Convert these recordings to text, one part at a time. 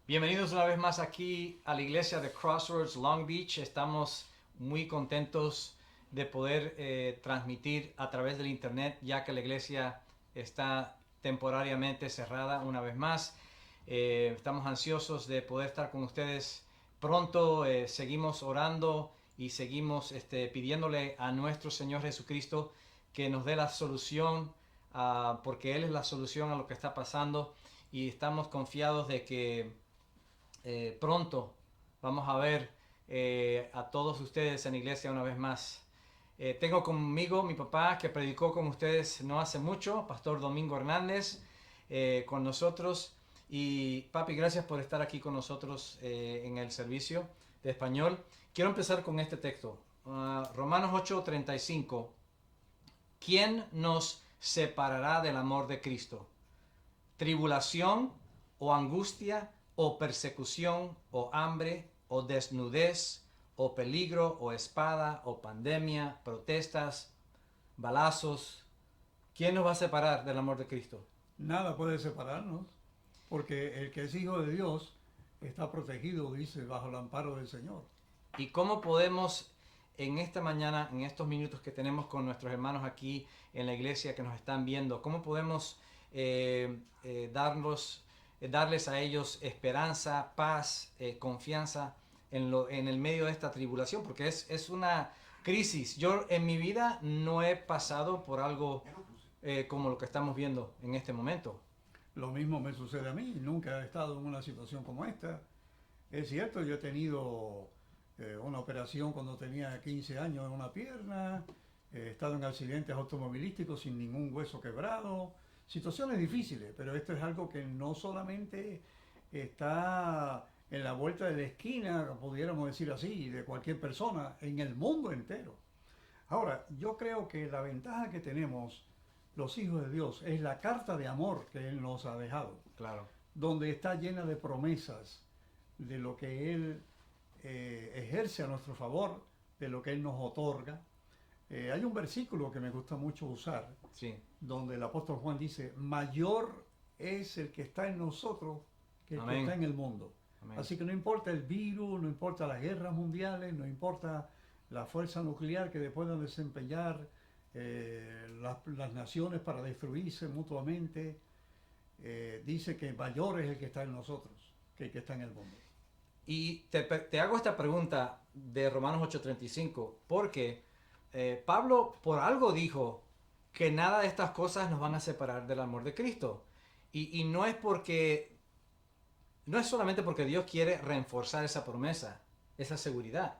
Bienvenidos una vez más aquí a la iglesia de Crossroads Long Beach. Estamos muy contentos de poder transmitir a través del internet, ya que la iglesia está temporariamente cerrada una vez más. Estamos ansiosos de poder estar con ustedes pronto. Seguimos orando y seguimos pidiéndole a nuestro Señor Jesucristo que nos dé la solución, porque Él es la solución a lo que está pasando, y estamos confiados de que pronto vamos a ver a todos ustedes en la iglesia una vez más. Tengo conmigo mi papá, que predicó con ustedes no hace mucho, Pastor Domingo Hernández, con nosotros. Y papi, gracias por estar aquí con nosotros en el servicio de español. Quiero empezar con este texto, Romanos 8:35. ¿Quién nos separará del amor de Cristo? ¿Tribulación o angustia o persecución o hambre o desnudez o peligro o espada o pandemia, protestas, balazos? ¿Quién nos va a separar del amor de Cristo? Nada puede separarnos, porque el que es hijo de Dios está protegido, dice, bajo el amparo del Señor. ¿Y cómo podemos en esta mañana, en estos minutos que tenemos con nuestros hermanos aquí en la iglesia que nos están viendo, cómo podemos darles a ellos esperanza, paz, confianza en el medio de esta tribulación? Porque es una crisis. Yo en mi vida no he pasado por algo como lo que estamos viendo en este momento. Lo mismo me sucede a mí, nunca he estado en una situación como esta. Es cierto, yo he tenido una operación cuando tenía 15 años en una pierna, he estado en accidentes automovilísticos sin ningún hueso quebrado, situaciones difíciles, pero esto es algo que no solamente está en la vuelta de la esquina, pudiéramos decir así, de cualquier persona, en el mundo entero. Ahora, yo creo que la ventaja que tenemos los hijos de Dios es la carta de amor que Él nos ha dejado, Claro. donde está llena de promesas de lo que Él ejerce a nuestro favor, de lo que Él nos otorga. Hay un versículo que me gusta mucho usar, Sí. donde el apóstol Juan dice, mayor es el que está en nosotros que el que Amén. está en el mundo. Amén. Así que no importa el virus, no importa las guerras mundiales, no importa la fuerza nuclear que puedan desempeñar las naciones para destruirse mutuamente, dice que mayor es el que está en nosotros que el que está en el mundo. Y te hago esta pregunta de Romanos 8:35, porque Pablo por algo dijo que nada de estas cosas nos van a separar del amor de Cristo. Y no es porque, no es solamente porque Dios quiere reforzar esa promesa, esa seguridad,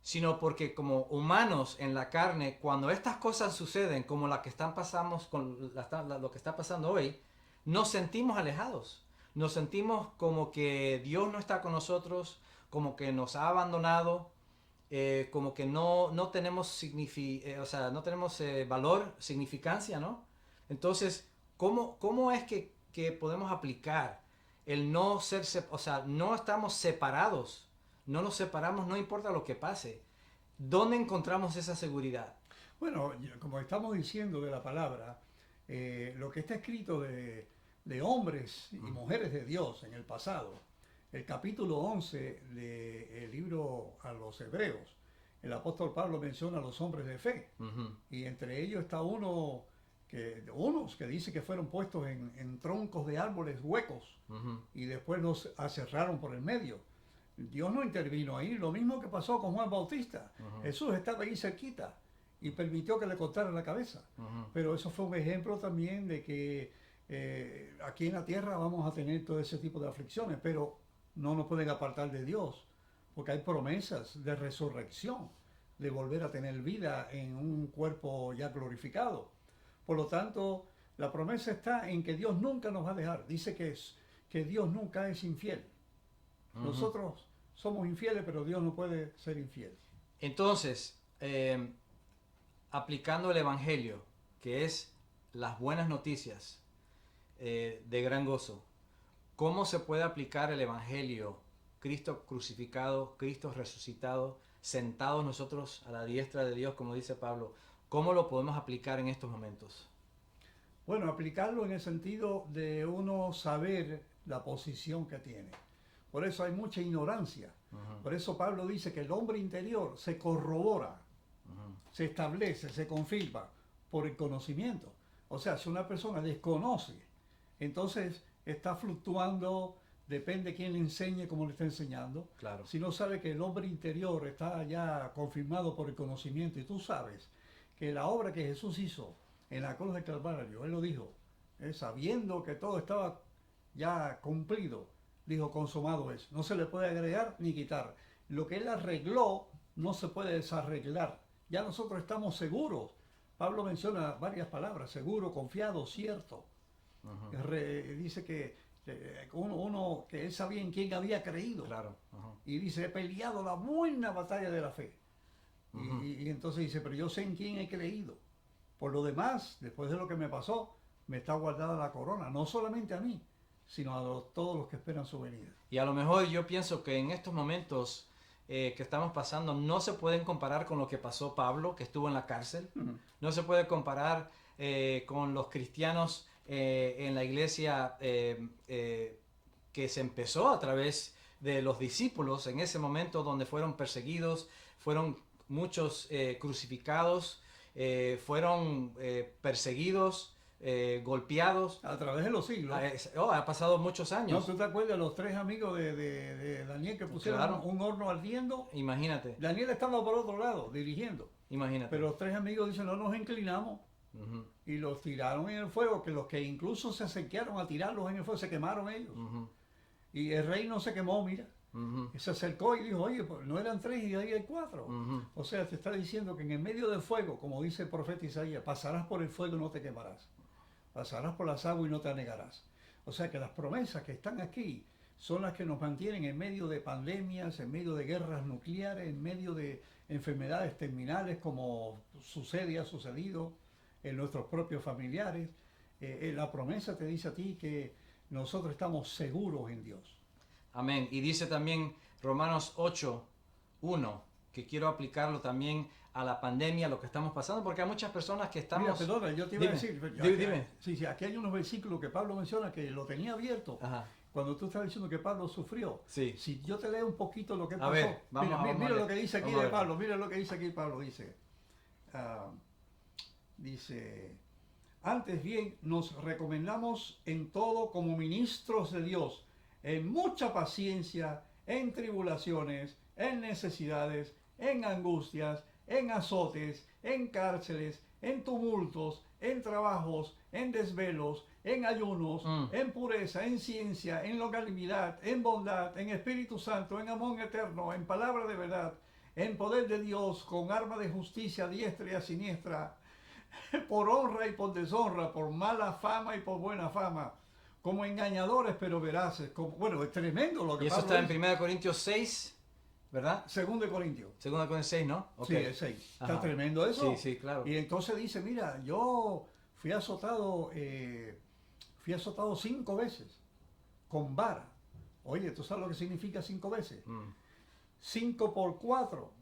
sino porque como humanos en la carne, cuando estas cosas suceden, como la que están pasamos con lo que está pasando hoy, nos sentimos alejados. Nos sentimos como que Dios no está con nosotros, como que nos ha abandonado, como que no tenemos, o sea, no tenemos valor, significancia, ¿no? Entonces, ¿cómo es que podemos aplicar el no ser, o sea, no estamos separados, no nos separamos, no importa lo que pase? ¿Dónde encontramos esa seguridad? Bueno, como estamos diciendo de la palabra, lo que está escrito de hombres y mujeres de Dios en el pasado, el capítulo 11 del libro a los Hebreos, el apóstol Pablo menciona a los hombres de fe, Ujú. y entre ellos está unos que dice que fueron puestos en troncos de árboles huecos Ujú. y después los aserraron por el medio. Dios no intervino ahí, lo mismo que pasó con Juan Bautista. Ujú. Jesús estaba ahí cerquita y permitió que le cortaran la cabeza. Ujú. Pero eso fue un ejemplo también de que aquí en la tierra vamos a tener todo ese tipo de aflicciones, pero no nos pueden apartar de Dios, porque hay promesas de resurrección, de volver a tener vida en un cuerpo ya glorificado. Por lo tanto, la promesa está en que Dios nunca nos va a dejar. Dice que Dios nunca es infiel. Ujú. Nosotros somos infieles, pero Dios no puede ser infiel. Entonces, aplicando el Evangelio, que es las buenas noticias de gran gozo, ¿cómo se puede aplicar el Evangelio? Cristo crucificado, Cristo resucitado, sentados nosotros a la diestra de Dios, como dice Pablo. ¿Cómo lo podemos aplicar en estos momentos? Bueno, aplicarlo en el sentido de uno saber la posición que tiene. Por eso hay mucha ignorancia. Por eso Pablo dice que el hombre interior se corrobora, se establece, se confirma por el conocimiento. O sea, si una persona desconoce, entonces está fluctuando, depende de quién le enseñe, cómo le está enseñando. Claro. Si no sabe que el hombre interior está ya confirmado por el conocimiento, y tú sabes que la obra que Jesús hizo en la cruz del Calvario, Él lo dijo, sabiendo que todo estaba ya cumplido, dijo, consumado es. No se le puede agregar ni quitar. Lo que Él arregló no se puede desarreglar. Ya nosotros estamos seguros. Pablo menciona varias palabras, seguro, confiado, cierto. Dice que uno que él sabía en quién había creído. Claro. Y dice, he peleado la buena batalla de la fe. Y entonces dice, pero yo sé en quién he creído. Por lo demás, después de lo que me pasó, me está guardada la corona, no solamente a mí, sino a todos los que esperan su venida. Y a lo mejor yo pienso que en estos momentos que estamos pasando no se pueden comparar con lo que pasó Pablo, que estuvo en la cárcel. No se puede comparar con los cristianos en la iglesia que se empezó a través de los discípulos en ese momento donde fueron perseguidos, fueron muchos crucificados, fueron perseguidos, golpeados. A través de los siglos. Ha pasado muchos años. ¿No? ¿Tú te acuerdas de los tres amigos de Daniel que pusieron Claro. un horno ardiendo? Imagínate. Daniel estaba por otro lado, dirigiendo. Imagínate. Pero los tres amigos dicen, no nos inclinamos. Y los tiraron en el fuego, que los que incluso se acercaron a tirarlos en el fuego, se quemaron ellos. Y el rey no se quemó, mira. Y se acercó y dijo, oye, pues no eran tres y ahí hay cuatro. O sea, te está diciendo que en el medio del fuego, como dice el profeta Isaías, pasarás por el fuego y no te quemarás. Pasarás por las aguas y no te anegarás. O sea que las promesas que están aquí son las que nos mantienen en medio de pandemias, en medio de guerras nucleares, en medio de enfermedades terminales como sucede y ha sucedido en nuestros propios familiares. La promesa te dice a ti que nosotros estamos seguros en Dios. Amén. Y dice también Romanos 8:1, que quiero aplicarlo también a la pandemia, a lo que estamos pasando, porque hay muchas personas que estamos... Mira, perdona, yo te iba a decir... Dime. Sí, aquí hay unos versículos que Pablo menciona que lo tenía abierto. Ajá. Cuando tú estás diciendo que Pablo sufrió. Sí. Si yo te leo un poquito lo que pasó. Ver, mira lo que dice aquí de Pablo. Mira lo que dice aquí Pablo. Dice, antes bien nos recomendamos en todo como ministros de Dios, en mucha paciencia, en tribulaciones, en necesidades, en angustias, en azotes, en cárceles, en tumultos, en trabajos, en desvelos, en ayunos, en pureza, en ciencia, en longanimidad, en bondad, en Espíritu Santo, en amor eterno, en palabra de verdad, en poder de Dios, con arma de justicia a diestra y a siniestra, por honra y por deshonra, por mala fama y por buena fama, como engañadores pero veraces. Bueno, es tremendo lo que Y eso Pablo está en 1 Corintios 6, ¿verdad? 2 Corintios. 2 Corintios 6, ¿no? Okay. Sí, el 6. Está tremendo eso. Sí, claro. Y entonces dice, mira, yo fui azotado 5 veces con vara. Oye, ¿tú sabes lo que significa 5 veces? 5 por 4.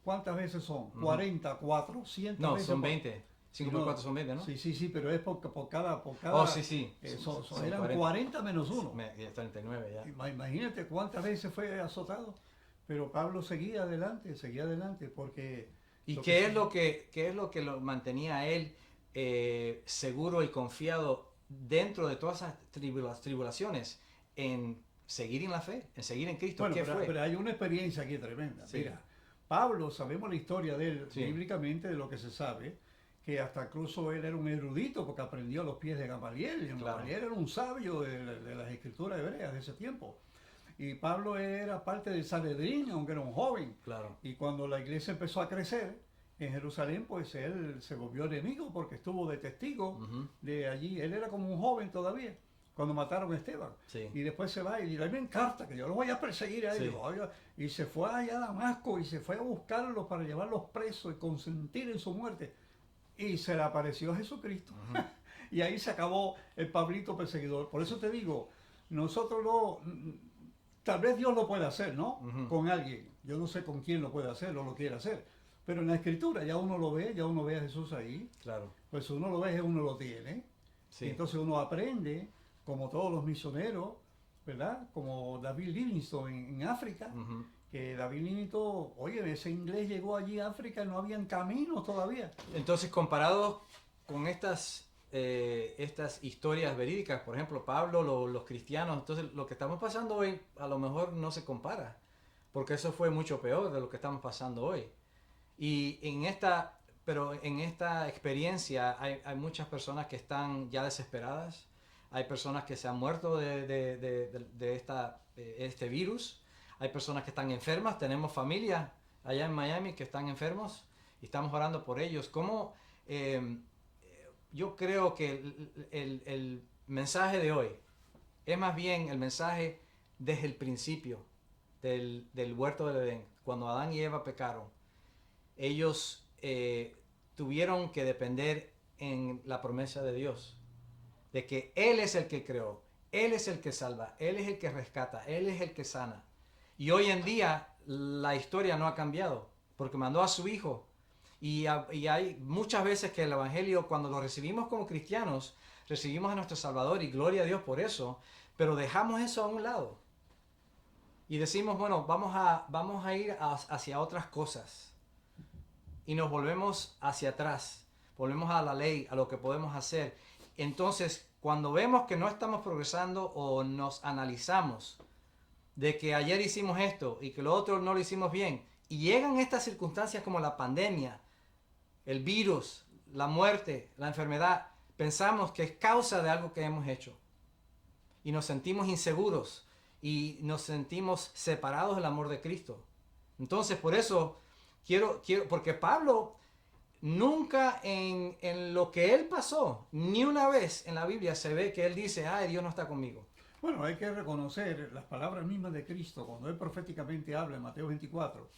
¿Cuántas veces son? 40, 400 no, veces. Son 20. 5 por 4 son 20, ¿no? Sí, pero es por cada... Oh, sí. Eran 40 menos 1. Ya 39 ya. Imagínate cuántas veces fue azotado. Pero Pablo seguía adelante, porque... ¿Y qué es lo que lo mantenía a él seguro y confiado dentro de todas esas tribulaciones? En seguir en la fe, en seguir en Cristo. Bueno, ¿Qué fue? Pero hay una experiencia aquí tremenda. Sí. Mira, Pablo, sabemos la historia de él, bíblicamente, de lo que se sabe, que hasta incluso él era un erudito porque aprendió a los pies de Gamaliel. Y Gamaliel era un sabio de las escrituras hebreas de ese tiempo. Y Pablo era parte del Sanedrín, aunque era un joven. Claro. Y cuando la iglesia empezó a crecer en Jerusalén, pues él se volvió enemigo porque estuvo de testigo de allí. Él era como un joven todavía cuando mataron a Esteban. Sí. Y después se va y dice, me carta que yo lo voy a perseguir a ellos. Y se fue allá a Damasco y se fue a buscarlos para llevarlos presos y consentir en su muerte. Y se le apareció Jesucristo. Y ahí se acabó el Pablito perseguidor. Por eso te digo, nosotros no... Tal vez Dios lo pueda hacer, ¿no? Con alguien. Yo no sé con quién lo puede hacer o lo quiere hacer. Pero en la Escritura ya uno lo ve, ya uno ve a Jesús ahí. Claro. Pues uno lo ve, uno lo tiene. Sí. Y entonces uno aprende, como todos los misioneros, ¿verdad? Como David Livingstone en África, Ujú. que David Livingstone, oye, ese inglés llegó allí a África y no habían caminos todavía. Entonces, comparado con estas historias verídicas, por ejemplo, Pablo, los cristianos, entonces lo que estamos pasando hoy a lo mejor no se compara, porque eso fue mucho peor de lo que estamos pasando hoy. Y pero en esta experiencia hay muchas personas que están ya desesperadas, hay personas que se han muerto de este virus, hay personas que están enfermas, tenemos familias allá en Miami que están enfermos y estamos orando por ellos. ¿Cómo? eh, yo creo que el mensaje de hoy es más bien el mensaje desde el principio del huerto del Edén, cuando Adán y Eva pecaron. Ellos tuvieron que depender en la promesa de Dios, de que Él es el que creó, Él es el que salva, Él es el que rescata, Él es el que sana. Y hoy en día la historia no ha cambiado, porque mandó a su Hijo. Y hay muchas veces que el Evangelio, cuando lo recibimos como cristianos, recibimos a nuestro Salvador y gloria a Dios por eso, pero dejamos eso a un lado. Y decimos, bueno, vamos a ir hacia otras cosas. Y nos volvemos hacia atrás, volvemos a la ley, a lo que podemos hacer. Entonces, cuando vemos que no estamos progresando o nos analizamos de que ayer hicimos esto y que lo otro no lo hicimos bien, y llegan estas circunstancias como la pandemia, el virus, la muerte, la enfermedad, pensamos que es causa de algo que hemos hecho. Y nos sentimos inseguros y nos sentimos separados del amor de Cristo. Entonces, por eso porque Pablo nunca en lo que él pasó, ni una vez en la Biblia se ve que él dice, ay, Dios no está conmigo. Bueno, hay que reconocer las palabras mismas de Cristo cuando él proféticamente habla en Mateo 24,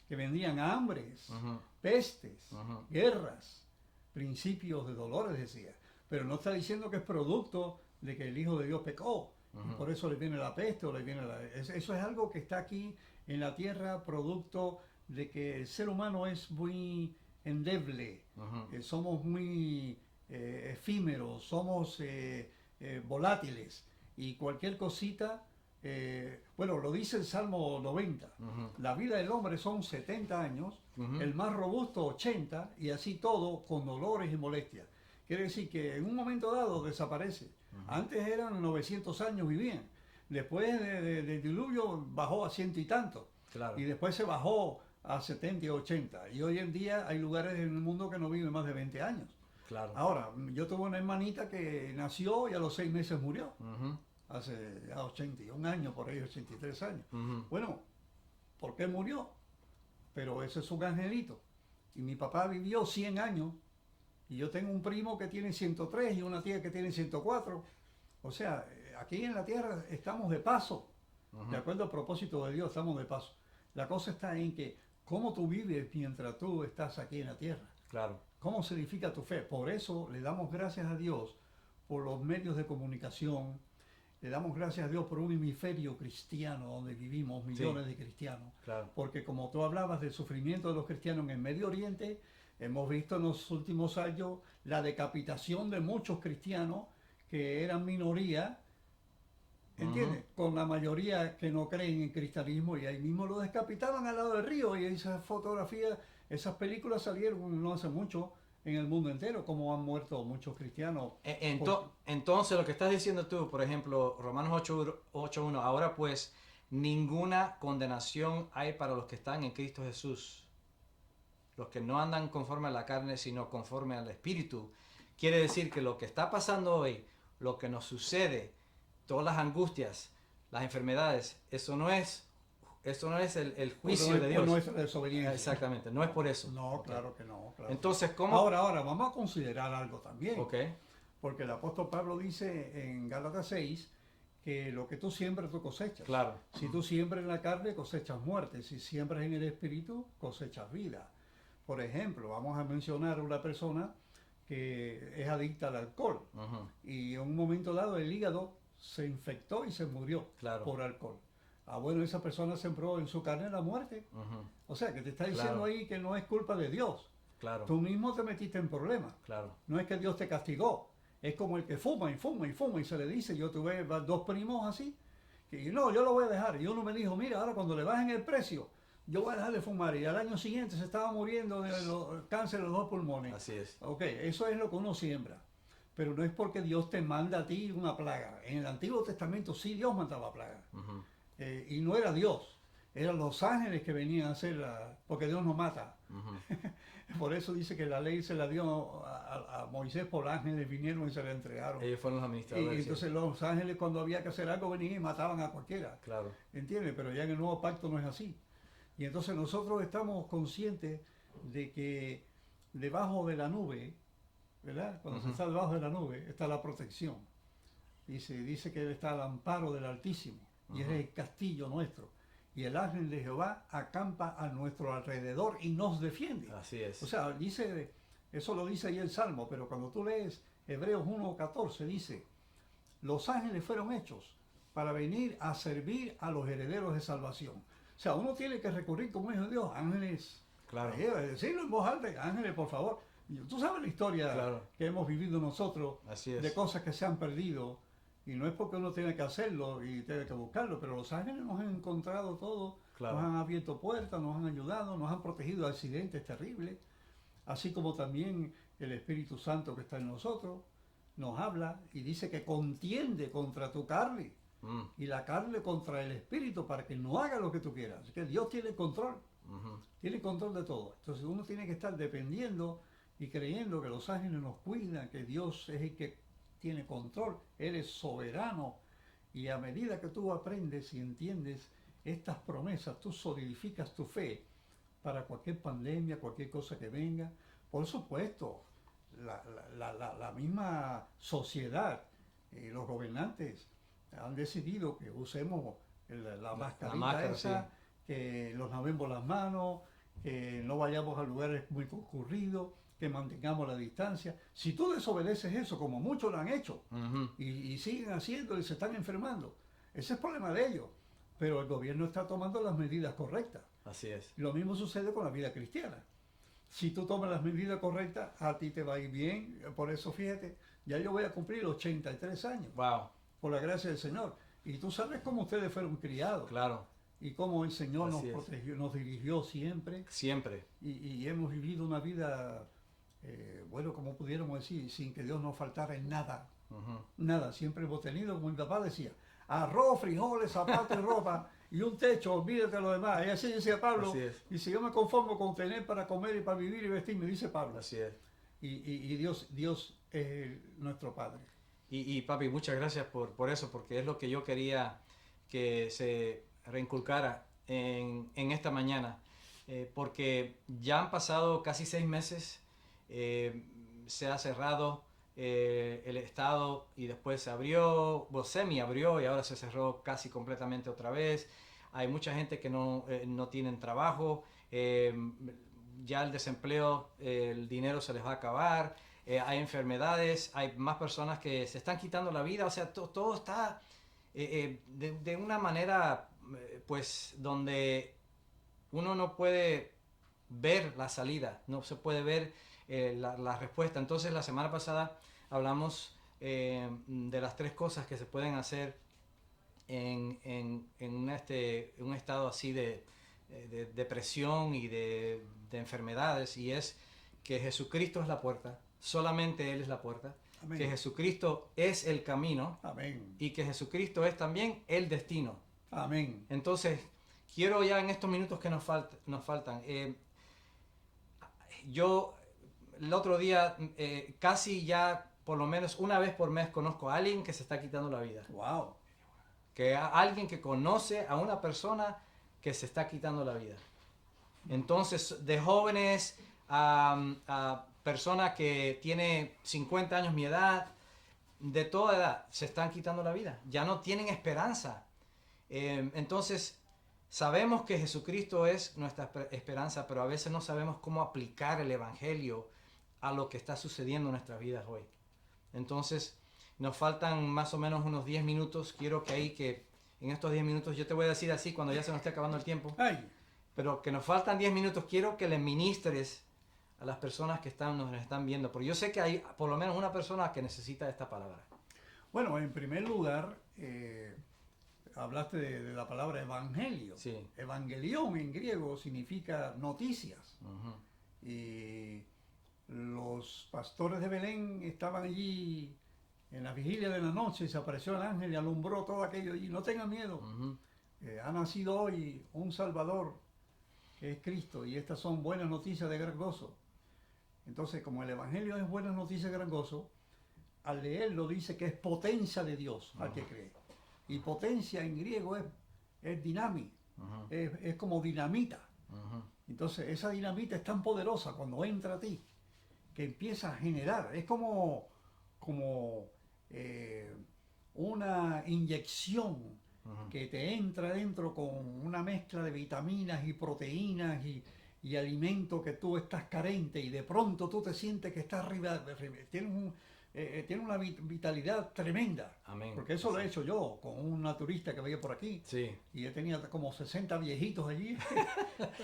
que vendrían hambres, pestes, guerras, principios de dolores, decía. Pero no está diciendo que es producto de que el Hijo de Dios pecó. Y por eso le viene la peste o le viene eso es algo que está aquí en la tierra, producto de que el ser humano es muy endeble, somos muy efímeros, somos volátiles y cualquier cosita, bueno, lo dice el Salmo 90, la vida del hombre son 70 años, el más robusto 80 y así todo con dolores y molestias. Quiere decir que en un momento dado desaparece. Antes eran 900 años vivían, después del diluvio bajó a 100 y tanto. Claro. Y después se bajó a 70 y 80. Y hoy en día hay lugares en el mundo que no viven más de 20 años. Claro. Ahora, yo tuve una hermanita que nació y a los 6 meses murió. Hace ya 81 años, por ahí 83 años. Bueno, ¿por qué murió? Pero ese es un angelito. Y mi papá vivió 100 años. Y yo tengo un primo que tiene 103 y una tía que tiene 104. O sea, aquí en la tierra estamos de paso. De acuerdo al propósito de Dios, estamos de paso. La cosa está en que cómo tú vives mientras tú estás aquí en la tierra. Claro. Cómo se edifica tu fe. Por eso le damos gracias a Dios por los medios de comunicación. Le damos gracias a Dios por un hemisferio cristiano donde vivimos millones de cristianos. Claro. Porque como tú hablabas del sufrimiento de los cristianos en el Medio Oriente, hemos visto en los últimos años la decapitación de muchos cristianos que eran minoría, ¿entiendes? Con la mayoría que no creen en cristianismo y ahí mismo lo decapitaban al lado del río y esas fotografías, esas películas salieron no hace mucho en el mundo entero, como han muerto muchos cristianos. Entonces lo que estás diciendo tú, por ejemplo, Romanos 8:1, ahora pues ninguna condenación hay para los que están en Cristo Jesús. Los que no andan conforme a la carne, sino conforme al Espíritu. Quiere decir que lo que está pasando hoy, lo que nos sucede, todas las angustias, las enfermedades, eso no es el juicio de Dios. No es desobediencia. Exactamente, no es por eso. No, claro que no. Claro. Entonces, ¿cómo? Ahora, vamos a considerar algo también. Okay. Porque el apóstol Pablo dice en Gálatas 6 que lo que tú siembras, tú cosechas. Claro. Si tú siembras en la carne, cosechas muerte. Si siembras en el espíritu, cosechas vida. Por ejemplo, vamos a mencionar una persona que es adicta al alcohol y en un momento dado el hígado se infectó y se murió por alcohol. Bueno, esa persona sembró en su carne la muerte. O sea, que te está diciendo ahí que no es culpa de Dios. Claro. Tú mismo te metiste en problemas. Claro. No es que Dios te castigó. Es como el que fuma y fuma y fuma y se le dice, yo tuve 2 primos así, Y no, yo lo voy a dejar. Y uno me dijo, mira, ahora cuando le bajen el precio, yo voy a dejar de fumar. Y al año siguiente se estaba muriendo de cáncer de los dos pulmones. Así es. Ok, eso es lo que uno siembra. Pero no es porque Dios te manda a ti una plaga. En el Antiguo Testamento sí Dios mandaba plaga. Y no era Dios. Eran los ángeles que venían a hacerla, porque Dios no mata. Por eso dice que la ley se la dio a Moisés por ángeles, vinieron y se la entregaron. Ellos fueron los administradores. Y entonces los ángeles cuando había que hacer algo venían y mataban a cualquiera. Claro. ¿Entiendes? Pero ya en el nuevo pacto no es así. Y entonces nosotros estamos conscientes de que debajo de la nube, ¿verdad? Cuando se está debajo de la nube, está la protección. Dice que Él está al amparo del Altísimo. Y es el castillo nuestro. Y el ángel de Jehová acampa a nuestro alrededor y nos defiende. Así es. O sea, eso lo dice ahí el Salmo, pero cuando tú lees Hebreos 1:14 dice, los ángeles fueron hechos para venir a servir a los herederos de salvación. O sea, uno tiene que recurrir como hijo de Dios, ángeles. Claro. Decirlo en voz alta, ángeles, por favor. Tú sabes la historia que hemos vivido nosotros de cosas que se han perdido. Y no es porque uno tiene que hacerlo y tiene que buscarlo, pero los ángeles nos han encontrado todo, nos han abierto puertas, nos han ayudado, nos han protegido de accidentes terribles, así como también el Espíritu Santo que está en nosotros nos habla y dice que contiende contra tu carne y la carne contra el Espíritu para que no haga lo que tú quieras. Así que Dios tiene control, tiene control de todo. Entonces uno tiene que estar dependiendo y creyendo que los ángeles nos cuidan, que Dios es el que tiene control, Él es soberano, y a medida que tú aprendes y entiendes estas promesas, tú solidificas tu fe para cualquier pandemia, cualquier cosa que venga. Por supuesto, la misma sociedad y los gobernantes han decidido que usemos la mascarita esa, que nos lavemos las manos, que no vayamos a lugares muy concurridos, que mantengamos la distancia. Si tú desobedeces eso, como muchos lo han hecho, y siguen haciendo y se están enfermando, ese es el problema de ellos. Pero el gobierno está tomando las medidas correctas. Así es. Lo mismo sucede con la vida cristiana. Si tú tomas las medidas correctas, a ti te va a ir bien. Por eso, fíjate, ya yo voy a cumplir 83 años. Wow. Por la gracia del Señor. Y tú sabes cómo ustedes fueron criados. Claro. Y cómo el Señor nos protegió, nos dirigió siempre. Siempre. Y hemos vivido una vida... bueno, como pudiéramos decir, sin que Dios nos faltara en nada. Nada, siempre hemos tenido, como mi papá decía, arroz, frijoles, zapatos y ropa, y un techo, olvídate de lo demás. Y así decía Pablo, y si yo me conformo con tener para comer y para vivir y vestir, me dice Pablo. Así es. Y Dios es nuestro Padre. Y papi, muchas gracias por eso, porque es lo que yo quería que se reinculcara en esta mañana, porque ya han pasado casi 6 meses. Se ha cerrado el estado y después se abrió, semi abrió y ahora se cerró casi completamente otra vez. Hay mucha gente que no tienen trabajo, ya el desempleo, el dinero se les va a acabar, hay enfermedades, hay más personas que se están quitando la vida, o sea, todo está de una manera pues donde uno no puede ver la salida, no se puede ver la respuesta. Entonces la semana pasada hablamos de las 3 cosas que se pueden hacer en un estado así de depresión y de enfermedades, y es que Jesucristo es la puerta, solamente Él es la puerta. Amén. Que Jesucristo es el camino. Amén. Y que Jesucristo es también el destino. Amén. Entonces quiero ya en estos minutos que nos faltan, yo el otro día casi ya por lo menos una vez por mes conozco a alguien que se está quitando la vida. Wow. Que alguien que conoce a una persona que se está quitando la vida. Entonces, de jóvenes a personas que tienen 50 años mi edad, de toda edad, se están quitando la vida. Ya no tienen esperanza. Entonces, sabemos que Jesucristo es nuestra esperanza, pero a veces no sabemos cómo aplicar el Evangelio a lo que está sucediendo en nuestras vidas hoy. Entonces, nos faltan más o menos unos 10 minutos. Quiero que en estos 10 minutos, yo te voy a decir así cuando ya se nos esté acabando el tiempo, pero que nos faltan 10 minutos, quiero que le ministres a las personas que nos están viendo, porque yo sé que hay por lo menos una persona que necesita esta palabra. Bueno, en primer lugar, hablaste de la palabra evangelio. Sí. Evangelión en griego significa noticias. Ujú. Y los pastores de Belén estaban allí en la vigilia de la noche y se apareció el ángel y alumbró todo aquello. Y no tengan miedo, Ujú. ha nacido hoy un Salvador que es Cristo y estas son buenas noticias de gran gozo. Entonces, como el evangelio es buenas noticias de gran gozo, al leerlo dice que es potencia de Dios al que cree. Y potencia en griego es dinami, Ujú. es como dinamita. Ujú. Entonces esa dinamita es tan poderosa cuando entra a ti que empieza a generar, es como una inyección Ujú. que te entra dentro con una mezcla de vitaminas y proteínas y alimentos que tú estás carente y de pronto tú te sientes que estás arriba, tienes una vitalidad tremenda. Amén. Porque eso lo he Sí. hecho yo con un naturista que veía por aquí. Sí. Y yo tenía como 60 viejitos allí.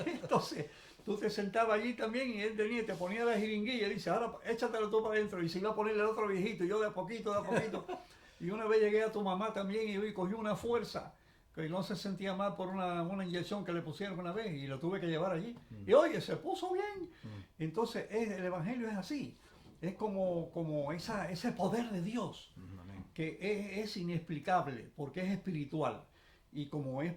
Entonces, tú te sentabas allí también y él venía y te ponía la jeringuilla y dice, ahora échatelo tú para adentro. Y se iba a ponerle el otro viejito y yo de a poquito, de a poquito. Y una vez llegué a tu mamá también y cogí una fuerza que no se sentía mal por una inyección que le pusieron una vez y lo tuve que llevar allí. Y oye, se puso bien. Entonces, el Evangelio es así. Es como ese poder de Dios Amén. que es inexplicable porque es espiritual y como es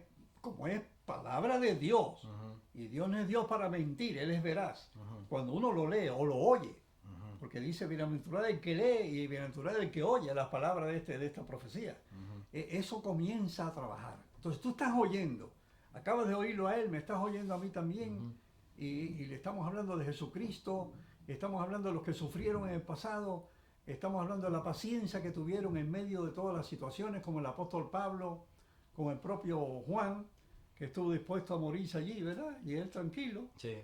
palabra de Dios. Ujú. Y Dios no es Dios para mentir, Él es veraz. Ujú. Cuando uno lo lee o lo oye, Ujú. porque dice bienaventurado el que lee y bienaventurado el que oye las palabras de esta profecía. Ujú. Eso comienza a trabajar. Entonces tú estás oyendo, acabas de oírlo a Él, me estás oyendo a mí también, Ujú. y le estamos hablando de Jesucristo, estamos hablando de los que sufrieron en el pasado, estamos hablando de la paciencia que tuvieron en medio de todas las situaciones, como el apóstol Pablo, como el propio Juan, que estuvo dispuesto a morirse allí, ¿verdad? Y él tranquilo. Sí.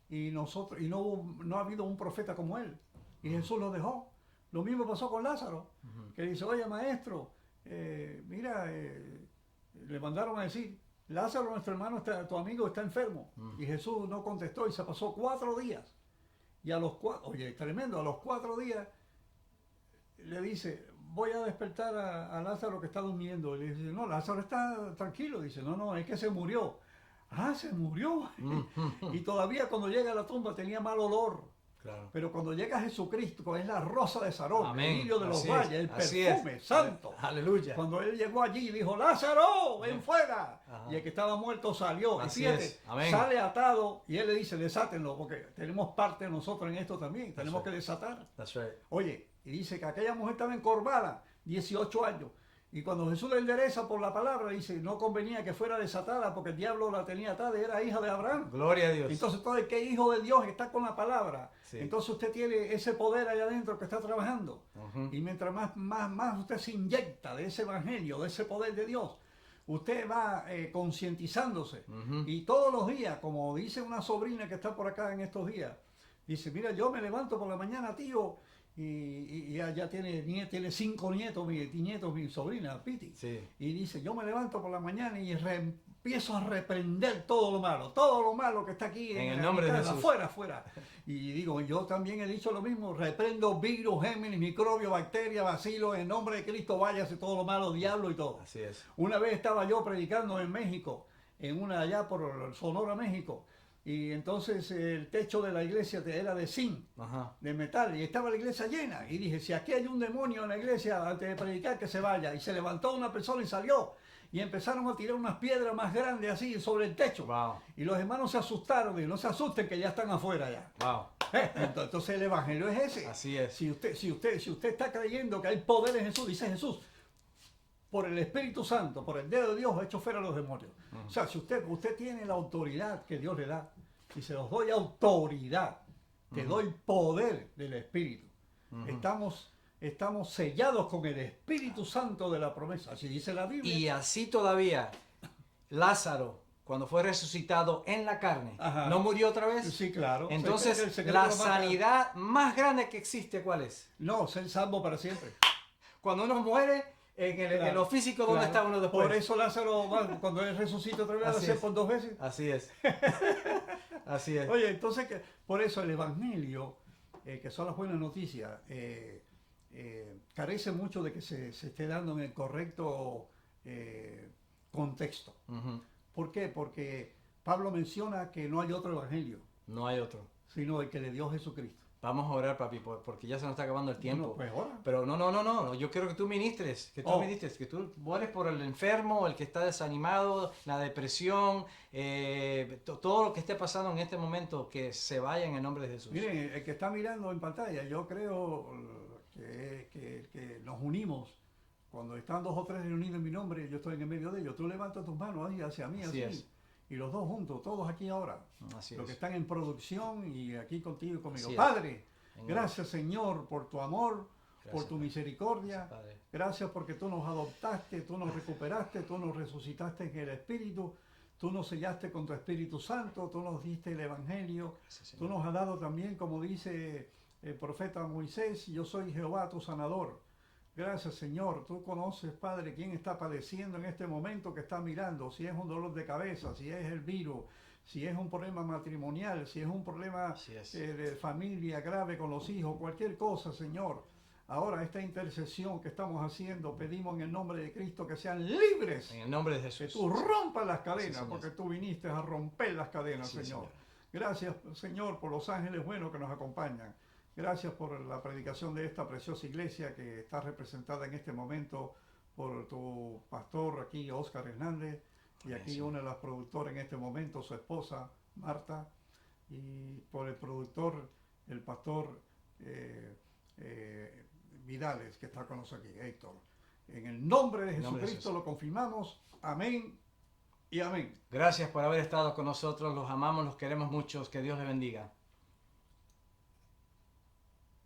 Y nosotros, y no ha habido un profeta como él. Y Jesús lo dejó. Lo mismo pasó con Lázaro, Ujú. que dice, oye maestro, mira, le mandaron a decir, Lázaro, nuestro hermano, tu amigo está enfermo. Y Jesús no contestó y se pasó 4 días. Y a los 4, oye, tremendo, a los 4 días le dice, voy a despertar a Lázaro que está durmiendo. Y le dice, no, Lázaro está tranquilo. Dice, no, es que se murió. Ah, se murió. Ujú. Y todavía cuando llega a la tumba tenía mal olor. Claro. Pero cuando llega Jesucristo, es la rosa de Sarón, Amén. el lirio de los Así valles, es, el así perfume es. santo. Aleluya. Cuando él llegó allí y dijo, Lázaro, ven fuera. Ajá. Y el que estaba muerto salió. Así y fíjate, es. Amén. sale atado y él le dice, desátenlo, porque tenemos parte nosotros en esto también. Tenemos right. que desatar. That's right. Oye, y dice que aquella mujer estaba encorvada, 18 años. Y cuando Jesús le endereza por la palabra, dice, no convenía que fuera desatada porque el diablo la tenía atada y era hija de Abraham. Gloria a Dios. Entonces todo el que es hijo de Dios está con la palabra. Sí. Entonces usted tiene ese poder allá adentro que está trabajando. Ujú. Y mientras más usted se inyecta de ese evangelio, de ese poder de Dios, usted va concientizándose. Ujú. Y todos los días, como dice una sobrina que está por acá en estos días, dice, mira, yo me levanto por la mañana, tío, y ya tiene 5 nietos, mi sobrina, Piti. Sí. Y dice, yo me levanto por la mañana y empiezo a reprender todo lo malo que está aquí En el mi nombre de casa, Jesús. fuera. Y digo, yo también he dicho lo mismo, reprendo virus, géminis, microbios, bacterias, bacilos, en nombre de Cristo váyase todo lo malo, diablo y todo. Así es. Una vez estaba yo predicando en México, allá por Sonora, México, y entonces el techo de la iglesia era de zinc, Ajá. de metal, y estaba la iglesia llena. Y dije, si aquí hay un demonio en la iglesia, antes de predicar, que se vaya. Y se levantó una persona y salió. Y empezaron a tirar unas piedras más grandes así sobre el techo. Wow. Y los hermanos se asustaron, y no se asusten que ya están afuera ya. Wow. Entonces el evangelio es ese. Así es. Si usted está creyendo que hay poder en Jesús, dice Jesús, por el Espíritu Santo, por el dedo de Dios, ha hecho fuera a los demonios. O sea, si usted tiene la autoridad que Dios le da, y se los doy autoridad, te doy poder del Espíritu. Estamos sellados con el Espíritu Santo de la promesa, así dice la Biblia. Y así todavía, Lázaro, cuando fue resucitado en la carne, Ajá. ¿no murió otra vez? Sí, claro. El Entonces, secreto la lo mata. sanidad más grande que existe, ¿cuál es? No, ser salvo para siempre. Cuando uno muere, en lo físico, ¿dónde Claro. está uno después? Por eso Lázaro, cuando él resucita otra vez, va a Así ser es. por 2 veces. Así es. Así es. Oye, entonces, por eso el Evangelio, que son las buenas noticias, carece mucho de que se esté dando en el correcto contexto. Ujú. ¿Por qué? Porque Pablo menciona que no hay otro evangelio, No hay otro. sino el que le dio Jesucristo. Vamos a orar, papi, porque ya se nos está acabando el tiempo. Bueno, pues ora. Pero no, yo quiero que tú ministres, que tú ores por el enfermo, el que está desanimado, la depresión, todo lo que esté pasando en este momento, que se vaya en el nombre de Jesús. Miren, el que está mirando en pantalla, yo creo que nos unimos. Cuando están 2 o 3 reunidos en mi nombre, yo estoy en el medio de ellos. Tú levantas tus manos ahí hacia mí, Así así. es. Y los dos juntos, todos aquí ahora. Así Los es. que están en producción y aquí contigo y conmigo. Así es. Padre, En gracias Señor por tu amor, por Gracias, tu Padre. misericordia. Gracias, Padre. Gracias porque tú nos adoptaste, tú nos recuperaste, tú nos resucitaste en el Espíritu. Tú nos sellaste con tu Espíritu Santo, tú nos diste el Evangelio. Gracias, Tú Señor. nos has dado también, como dice el profeta Moisés, yo soy Jehová tu sanador. Gracias Señor, tú conoces, Padre, quién está padeciendo en este momento que está mirando, si es un dolor de cabeza, si es el virus, si es un problema matrimonial, si es un problema Así es. de familia grave con los hijos, cualquier cosa, Señor. Ahora esta intercesión que estamos haciendo, pedimos en el nombre de Cristo que sean libres, En el nombre de que Jesús. tú rompas las cadenas, Señor. porque tú viniste a romper las cadenas, Sí, Señor. Señor. Gracias, Señor, por los ángeles buenos que nos acompañan. Gracias por la predicación de esta preciosa iglesia que está representada en este momento por tu pastor aquí, Óscar Hernández, y Amén, aquí Señor. una de las productoras en este momento, su esposa, Marta, y por el productor, el pastor Vidales, que está con nosotros aquí, Héctor. En el nombre de En el nombre de Jesucristo Jesús. lo confirmamos. Amén y amén. Gracias por haber estado con nosotros. Los amamos, los queremos mucho. Que Dios les bendiga.